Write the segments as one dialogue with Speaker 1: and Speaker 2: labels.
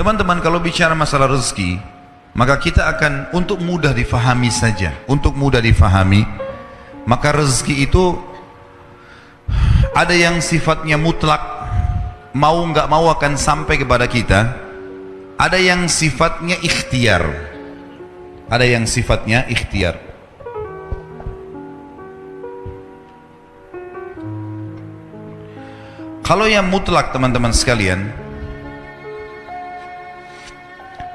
Speaker 1: Teman-teman, kalau bicara masalah rezeki, maka kita akan untuk mudah difahami saja, untuk mudah difahami, maka rezeki itu ada yang sifatnya mutlak, mau nggak mau akan sampai kepada kita. Ada yang sifatnya ikhtiar, ada yang sifatnya ikhtiar. Kalau yang mutlak, teman-teman sekalian,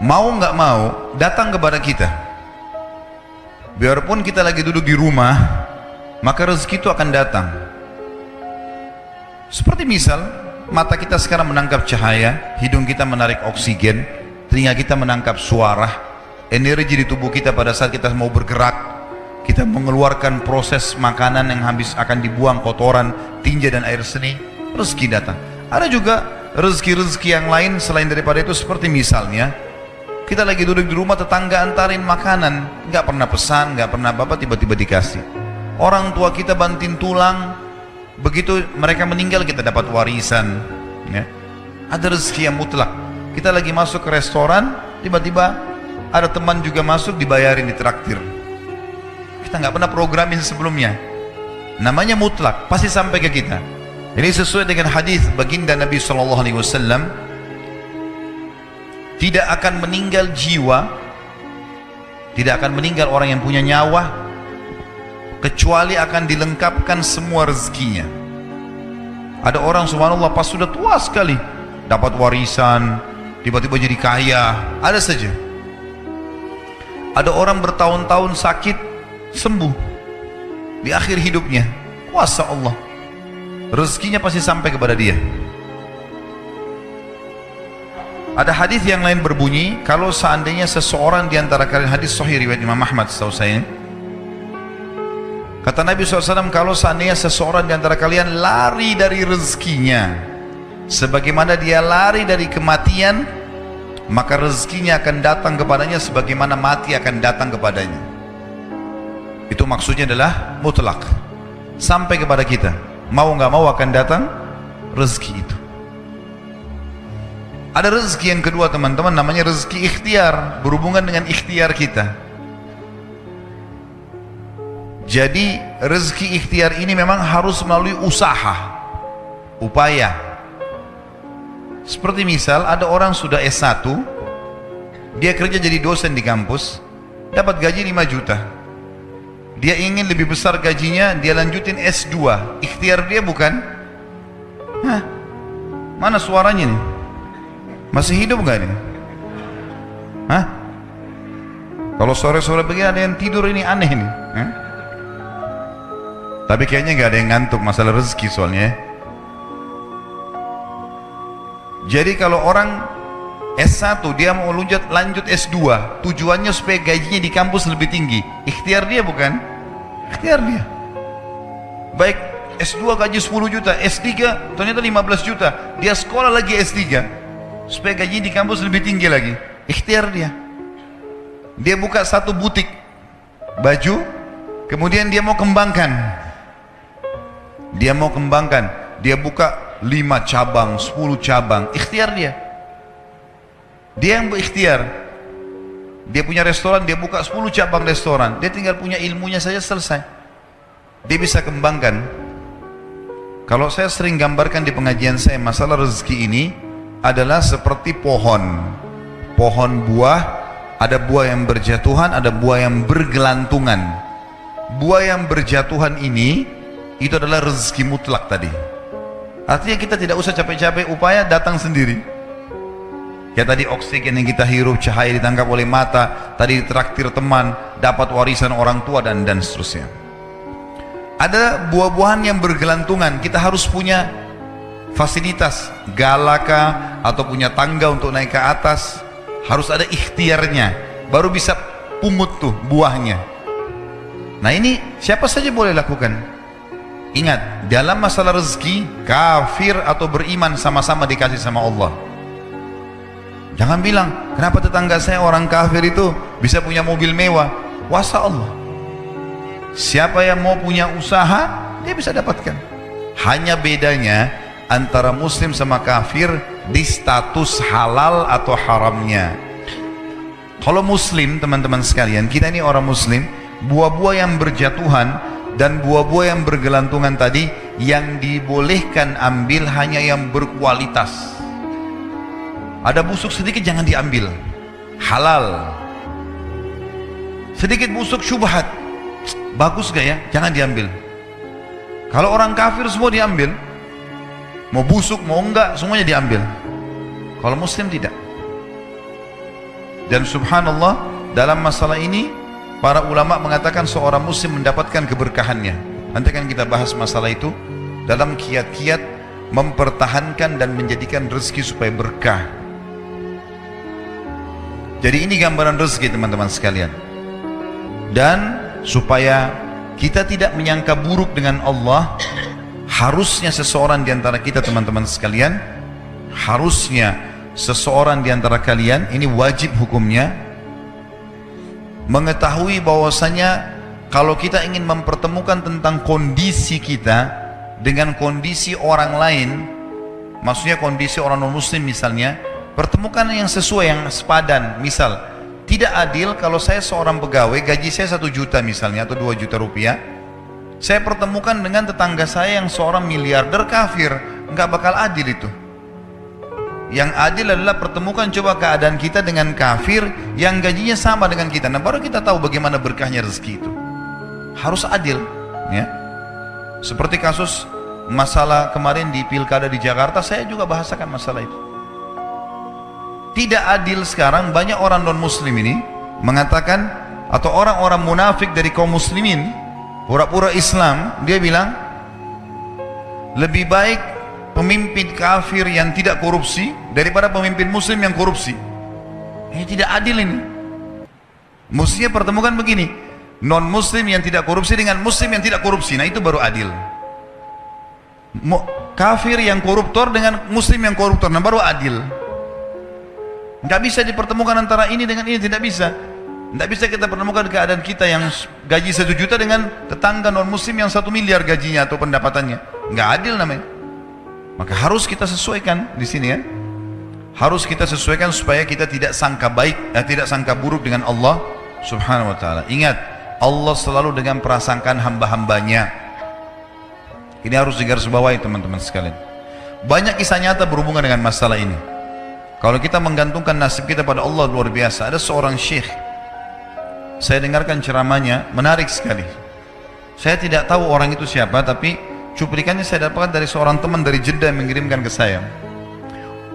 Speaker 1: mau nggak mau datang kepada kita. Biarpun kita lagi duduk di rumah, maka rezeki itu akan datang. Seperti misal, mata kita sekarang menangkap cahaya, hidung kita menarik oksigen, telinga kita menangkap suara, energi di tubuh kita pada saat kita mau bergerak, kita mengeluarkan proses makanan yang habis akan dibuang, kotoran, tinja dan air seni, rezeki datang. Ada juga rezeki-rezeki yang lain selain daripada itu, seperti misalnya kita lagi duduk di rumah, tetangga antarin makanan, nggak pernah pesan, nggak pernah apa-apa, tiba-tiba dikasih. Orang tua kita banting tulang, begitu mereka meninggal kita dapat warisan, ya. Ada rezeki yang mutlak. Kita lagi masuk ke restoran, tiba-tiba ada teman juga masuk, dibayarin, ditraktir. Kita nggak pernah programin sebelumnya. Namanya mutlak, pasti sampai ke kita. Ini sesuai dengan hadis baginda Nabi SAW, tidak akan meninggal jiwa, tidak akan meninggal orang yang punya nyawa, kecuali akan dilengkapkan semua rezekinya. Ada orang subhanallah pas sudah tua sekali dapat warisan, tiba-tiba jadi kaya, ada saja. Ada orang bertahun-tahun sakit, sembuh di akhir hidupnya, kuasa Allah, rezekinya pasti sampai kepada dia. Ada hadis yang lain berbunyi, kalau seandainya seseorang di antara kalian, hadis sahih riwayat Imam Ahmad setahu saya, kata Nabi SAW, kalau seandainya seseorang di antara kalian lari dari rezekinya sebagaimana dia lari dari kematian, maka rezekinya akan datang kepadanya sebagaimana mati akan datang kepadanya. Itu maksudnya adalah mutlak, sampai kepada kita, mau nggak mau akan datang rezeki itu. Ada rezeki yang kedua, teman-teman, namanya rezeki ikhtiar, berhubungan dengan ikhtiar kita. Jadi rezeki ikhtiar ini memang harus melalui usaha, upaya. Seperti misal ada orang sudah S1, dia kerja jadi dosen di kampus, dapat gaji 5 juta. Dia ingin lebih besar gajinya, dia lanjutin S2. Ikhtiar dia bukan? Hah? Mana suaranya nih? Masih hidup gak nih? Hah? Kalau sore-sore begini ada yang tidur, ini aneh nih. Hah? Tapi kayaknya gak ada yang ngantuk, masalah rezeki soalnya. Jadi kalau orang S1 dia mau lanjut S2, tujuannya supaya gajinya di kampus lebih tinggi. Ikhtiar dia bukan? Ikhtiar dia. Baik S2 gaji 10 juta, S3 ternyata 15 juta. Dia sekolah lagi S3 supaya gaji di kampus lebih tinggi lagi. Ikhtiar dia. Dia buka satu butik baju, kemudian dia mau kembangkan. Dia buka 5 cabang, 10 cabang. Ikhtiar dia. Dia yang berikhtiar. Dia punya restoran, dia buka 10 cabang restoran. Dia tinggal punya ilmunya saja, selesai. Dia bisa kembangkan. Kalau saya sering gambarkan di pengajian saya, masalah rezeki ini adalah seperti pohon buah. Ada buah yang berjatuhan, ada buah yang bergelantungan. Buah yang berjatuhan ini itu adalah rezeki mutlak tadi. Artinya kita tidak usah capek-capek upaya, datang sendiri. Ya tadi oksigen yang kita hirup, cahaya ditangkap oleh mata, tadi ditraktir teman, dapat warisan orang tua, dan seterusnya. Ada buah-buahan yang bergelantungan, kita harus punya fasilitas, galaka atau punya tangga untuk naik ke atas. Harus ada ikhtiarnya, baru bisa pungut tuh buahnya. Nah ini siapa saja boleh lakukan. Ingat, dalam masalah rezeki, kafir atau beriman sama-sama dikasih sama Allah. Jangan bilang, kenapa tetangga saya orang kafir itu bisa punya mobil mewah? Kuasa Allah. Siapa yang mau punya usaha, dia bisa dapatkan. Hanya bedanya, antara muslim sama kafir di status halal atau haramnya. Kalau muslim, teman-teman sekalian, kita ini orang muslim, buah-buah yang berjatuhan dan buah-buah yang bergelantungan tadi, yang dibolehkan ambil hanya yang berkualitas. Ada busuk sedikit jangan diambil, halal. Sedikit busuk syubhat, bagus gak ya, jangan diambil. Kalau orang kafir semua diambil, mau busuk mau enggak semuanya diambil. Kalau muslim tidak. Dan subhanallah, dalam masalah ini para ulama mengatakan seorang muslim mendapatkan keberkahannya. Nanti akan kita bahas masalah itu dalam kiat-kiat mempertahankan dan menjadikan rezeki supaya berkah. Jadi ini gambaran rezeki, teman-teman sekalian. Dan supaya kita tidak menyangka buruk dengan Allah, harusnya seseorang di antara kita, teman-teman sekalian, harusnya seseorang di antara kalian, ini wajib hukumnya, mengetahui bahwasanya kalau kita ingin mempertemukan tentang kondisi kita dengan kondisi orang lain, maksudnya kondisi orang non muslim misalnya, pertemukan yang sesuai, yang sepadan. Misal, tidak adil kalau saya seorang pegawai, gaji saya 1 juta misalnya, atau 2 juta rupiah, saya pertemukan dengan tetangga saya yang seorang miliarder kafir, nggak bakal adil itu. Yang adil adalah pertemukan coba keadaan kita dengan kafir yang gajinya sama dengan kita. Nah, baru kita tahu bagaimana berkahnya rezeki itu. Harus adil, ya. Seperti kasus masalah kemarin di pilkada di Jakarta, saya juga bahasakan masalah itu. Tidak adil sekarang banyak orang non muslim ini mengatakan, atau orang-orang munafik dari kaum muslimin, pura-pura Islam, dia bilang lebih baik pemimpin kafir yang tidak korupsi daripada pemimpin muslim yang korupsi. Ini tidak adil ini. Mestinya pertemukan begini, non muslim yang tidak korupsi dengan muslim yang tidak korupsi. Nah, itu baru adil. Kafir yang koruptor dengan muslim yang koruptor, nah baru adil. Nggak bisa dipertemukan antara ini dengan ini, tidak bisa. Nggak bisa kita pertemukan keadaan kita yang gaji 1 juta dengan tetangga non muslim yang 1 miliar gajinya atau pendapatannya. Nggak adil namanya. Maka harus kita sesuaikan di sini, ya. Harus kita sesuaikan supaya kita tidak sangka baik, tidak sangka buruk dengan Allah Subhanahu wa taala. Ingat, Allah selalu dengan prasangkaan hamba-hambanya. Ini harus digarisbawahi, teman-teman sekalian. Banyak kisah nyata berhubungan dengan masalah ini. Kalau kita menggantungkan nasib kita pada Allah, luar biasa. Ada seorang syekh, saya dengarkan ceramahnya, menarik sekali. Saya tidak tahu orang itu siapa, tapi cuplikannya saya dapatkan dari seorang teman dari Jeddah yang mengirimkan ke saya.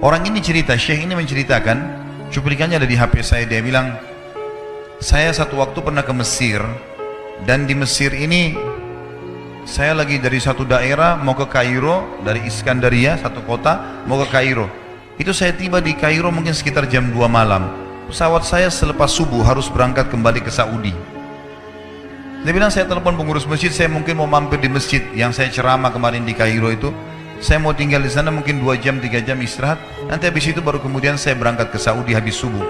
Speaker 1: Orang ini cerita, syekh ini menceritakan, cuplikannya ada di HP saya. Dia bilang, saya satu waktu pernah ke Mesir, dan di Mesir ini saya lagi dari satu daerah mau ke Kairo, dari Iskandaria, satu kota mau ke Kairo. Itu saya tiba di Kairo mungkin sekitar jam 2 malam. Pesawat saya selepas subuh harus berangkat kembali ke Saudi. Dia bilang, saya telepon pengurus masjid, saya mungkin mau mampir di masjid yang saya ceramah kemarin di Kairo itu. Saya mau tinggal di sana mungkin 2 jam, 3 jam istirahat. Nanti habis itu baru kemudian saya berangkat ke Saudi habis subuh.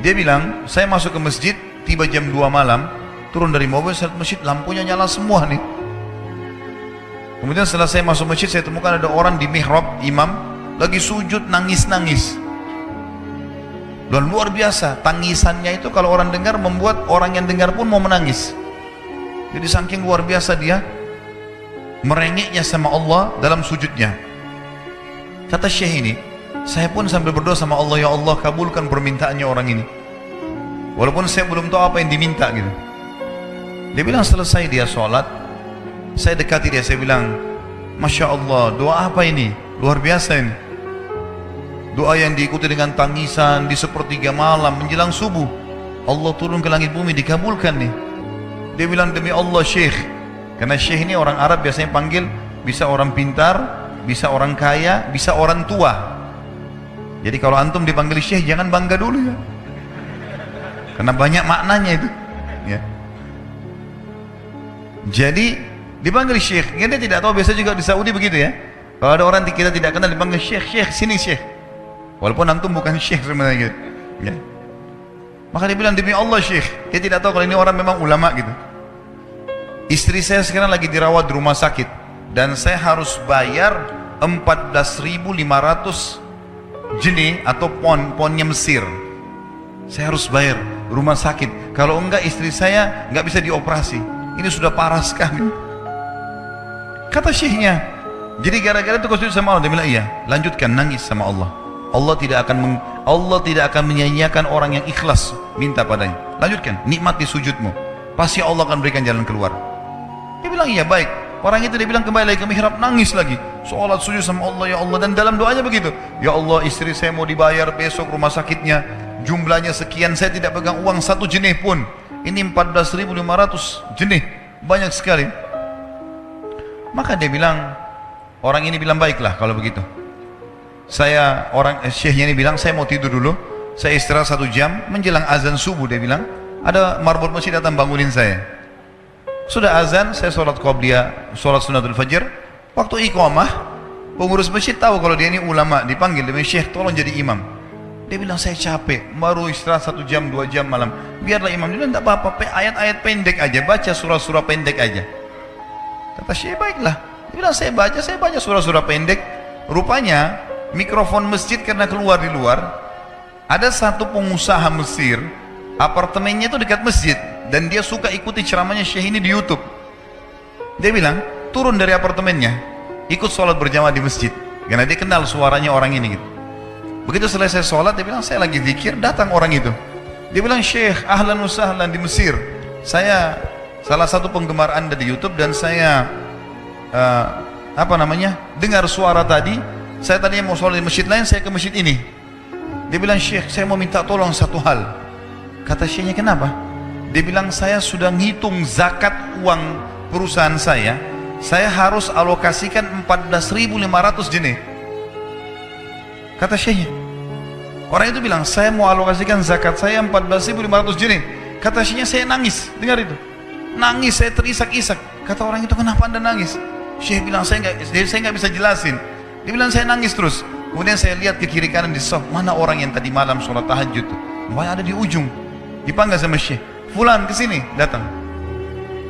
Speaker 1: Dia bilang, saya masuk ke masjid, tiba jam 2 malam, turun dari mobil, saya lihat masjid, lampunya nyala semua nih. Kemudian setelah saya masuk masjid, saya temukan ada orang di mihrab, imam, lagi sujud, nangis-nangis. Dan luar biasa, tangisannya itu kalau orang dengar membuat orang yang dengar pun mau menangis. Jadi saking luar biasa dia merengeknya sama Allah dalam sujudnya. Kata syekh ini, saya pun sambil berdoa sama Allah, ya Allah kabulkan permintaannya orang ini. Walaupun saya belum tahu apa yang diminta gitu. Dia bilang selesai dia sholat, saya dekati dia, saya bilang, Masya Allah, doa apa ini? Luar biasa ini. Doa yang diikuti dengan tangisan di sepertiga malam menjelang subuh. Allah turun ke langit bumi, dikabulkan nih. Dia bilang, demi Allah syekh, karena syekh ini orang Arab biasanya panggil, bisa orang pintar, bisa orang kaya, bisa orang tua. Jadi kalau antum dipanggil syekh jangan bangga dulu ya, karena banyak maknanya itu ya. Jadi dipanggil syekh, dia tidak tahu, biasa juga di Saudi begitu ya. Kalau ada orang kita tidak kenal dipanggil syekh, syekh sini syekh. Walaupun antum bukan syekh sebenarnya gitu. Ya. Maka dia bilang, demi Allah syekh, dia tidak tahu kalau ini orang memang ulama gitu. Istri saya sekarang lagi dirawat di rumah sakit. dan saya harus bayar 14.500 jenih atau ponnya Mesir. Saya harus bayar rumah sakit, kalau enggak istri saya enggak bisa dioperasi. Ini sudah parah sekali. Kata syekhnya, jadi gara-gara itu kau sujud sama Allah. Dia bilang iya, lanjutkan nangis sama Allah. Allah tidak akan menyanyiakan orang yang ikhlas minta padanya. Lanjutkan, nikmati sujudmu, pasti Allah akan berikan jalan keluar. Dia bilang iya, baik. Orang itu dia bilang kembali lagi ke mihrab, nangis lagi, sholat sujud sama Allah. Ya Allah, dan dalam doanya begitu, ya Allah, istri saya mau dibayar besok rumah sakitnya, jumlahnya sekian, saya tidak pegang uang satu jenih pun. Ini 14.500 jenih, banyak sekali. Maka dia bilang, orang ini bilang baiklah kalau begitu. Syekhnya ini bilang, saya mau tidur dulu, saya istirahat 1 jam, menjelang azan subuh dia bilang, ada marbot masjid datang bangunin saya. Sudah azan, saya sholat qobliyah, sholat sunnatul fajr. Waktu iqamah, pengurus masjid tahu kalau dia ini ulama, dipanggil, dia bilang, Syekh tolong jadi imam. Dia bilang, saya capek, baru istirahat 1 jam, 2 jam malam, biarlah imam. Dia bilang, tidak apa-apa, ayat-ayat pendek aja, baca surah-surah pendek aja. Kata Syekh, baiklah. Dia bilang, saya baca surah-surah pendek. Rupanya mikrofon masjid karena keluar di luar, ada satu pengusaha Mesir, apartemennya itu dekat masjid, dan dia suka ikuti ceramahnya Syekh ini di YouTube. Dia bilang, turun dari apartemennya, ikut sholat berjamaah di masjid, karena dia kenal suaranya orang ini gitu. Begitu selesai sholat, dia bilang, saya lagi zikir, datang orang itu. Dia bilang, Syekh, ahlan wa sahlan di Mesir, saya salah satu penggemar Anda di YouTube, dan saya dengar suara tadi. Saya tadinya mau sholat di masjid lain, saya ke masjid ini. Dia bilang, Syekh, saya mau minta tolong satu hal. Kata Syekhnya, kenapa? Dia bilang, saya sudah ngitung zakat uang perusahaan saya harus alokasikan 14.500 jenih. Kata Syekhnya, orang itu bilang, saya mau alokasikan zakat saya 14.500 jenih. Kata Syekhnya, saya nangis, dengar itu. Nangis, saya terisak-isak. Kata orang itu, kenapa Anda nangis? Syekh bilang, saya nggak bisa jelasin. Dia bilang, saya nangis terus. Kemudian saya lihat ke kiri kanan di saf, mana orang yang tadi malam sholat tahajud tuh? Ada di ujung. Dipanggil sama Syekh, fulan kesini, datang.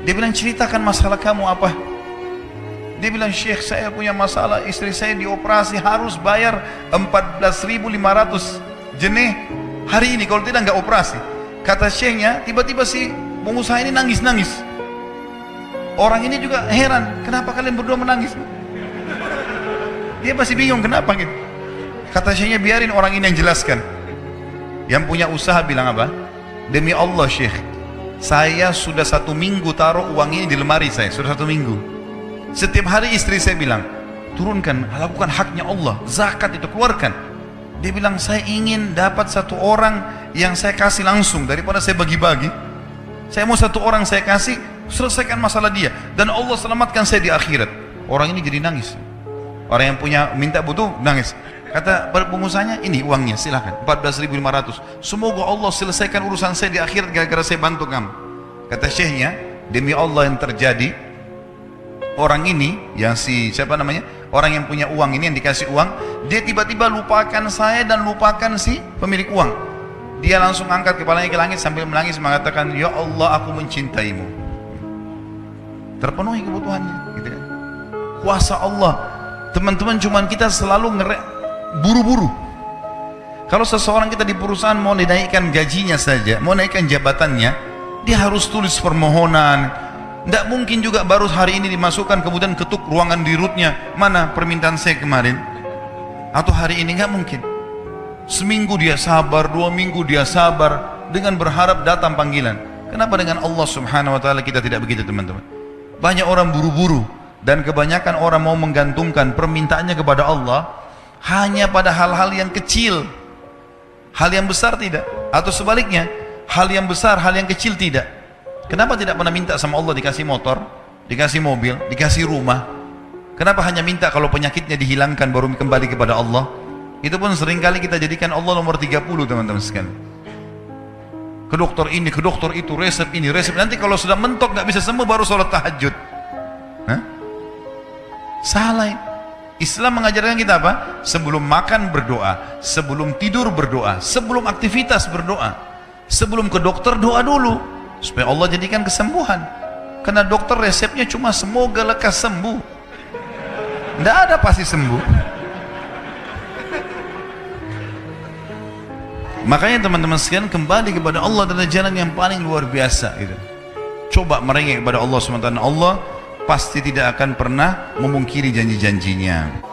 Speaker 1: Dia bilang, ceritakan masalah kamu apa? Dia bilang, Syekh, saya punya masalah, istri saya dioperasi, harus bayar 14.500 jenih hari ini, kalau tidak nggak operasi. Kata Syekhnya, tiba-tiba si pengusaha ini nangis-nangis. Orang ini juga heran, kenapa kalian berdua menangis? Dia masih bingung kenapa gitu. Kata Syekhnya, biarin orang ini yang jelaskan. Yang punya usaha bilang apa? Demi Allah Syekh, saya sudah 1 minggu taruh uang ini di lemari saya, sudah 1 minggu. Setiap hari istri saya bilang, turunkan, lakukan haknya Allah, zakat itu keluarkan. Dia bilang, saya ingin dapat 1 orang yang saya kasih langsung, daripada saya bagi-bagi. Saya mau 1 orang saya kasih, selesaikan masalah dia, dan Allah selamatkan saya di akhirat. Orang ini jadi nangis. Orang yang punya minta butuh nangis. Kata pengusahanya, ini uangnya, silahkan 14.500. Semoga Allah selesaikan urusan saya di akhirat gara-gara saya bantu kamu. Kata Syekhnya, demi Allah yang terjadi, orang ini yang orang yang punya uang ini, yang dikasih uang, dia tiba-tiba lupakan saya dan lupakan si pemilik uang. Dia langsung angkat kepalanya ke langit sambil menangis mengatakan, ya Allah, aku mencintaimu. Terpenuhi kebutuhannya gitu kan. Kuasa Allah. Teman-teman, cuman kita selalu buru-buru. Kalau seseorang kita di perusahaan mau dinaikkan gajinya saja, mau naikkan jabatannya, dia harus tulis permohonan. Tidak mungkin juga baru hari ini dimasukkan kemudian ketuk ruangan dirutnya, mana permintaan saya kemarin, atau hari ini, nggak mungkin. Seminggu dia sabar, 2 minggu dia sabar, dengan berharap datang panggilan. Kenapa dengan Allah subhanahu wa ta'ala kita tidak begitu, teman-teman? Banyak orang buru-buru, dan kebanyakan orang mau menggantungkan permintaannya kepada Allah hanya pada hal-hal yang kecil, hal yang besar tidak, atau sebaliknya, hal yang besar, hal yang kecil tidak. Kenapa tidak pernah minta sama Allah dikasih motor, dikasih mobil, dikasih rumah? Kenapa hanya minta kalau penyakitnya dihilangkan baru kembali kepada Allah? Itu pun seringkali kita jadikan Allah nomor 30, teman-teman sekalian. Ke dokter ini, ke dokter itu, resep ini, resep. Nanti kalau sudah mentok nggak bisa sembuh baru sholat tahajud. Salah. Islam mengajarkan kita apa? Sebelum makan berdoa, sebelum tidur berdoa, sebelum aktivitas berdoa, sebelum ke dokter doa dulu supaya Allah jadikan kesembuhan. Karena dokter resepnya cuma semoga lekas sembuh. Tidak ada pasti sembuh. Makanya teman-teman sekalian, kembali kepada Allah adalah jalan yang paling luar biasa gitu. Coba merengek kepada Allah SWT, Allah pasti tidak akan pernah memungkiri janji-janjinya.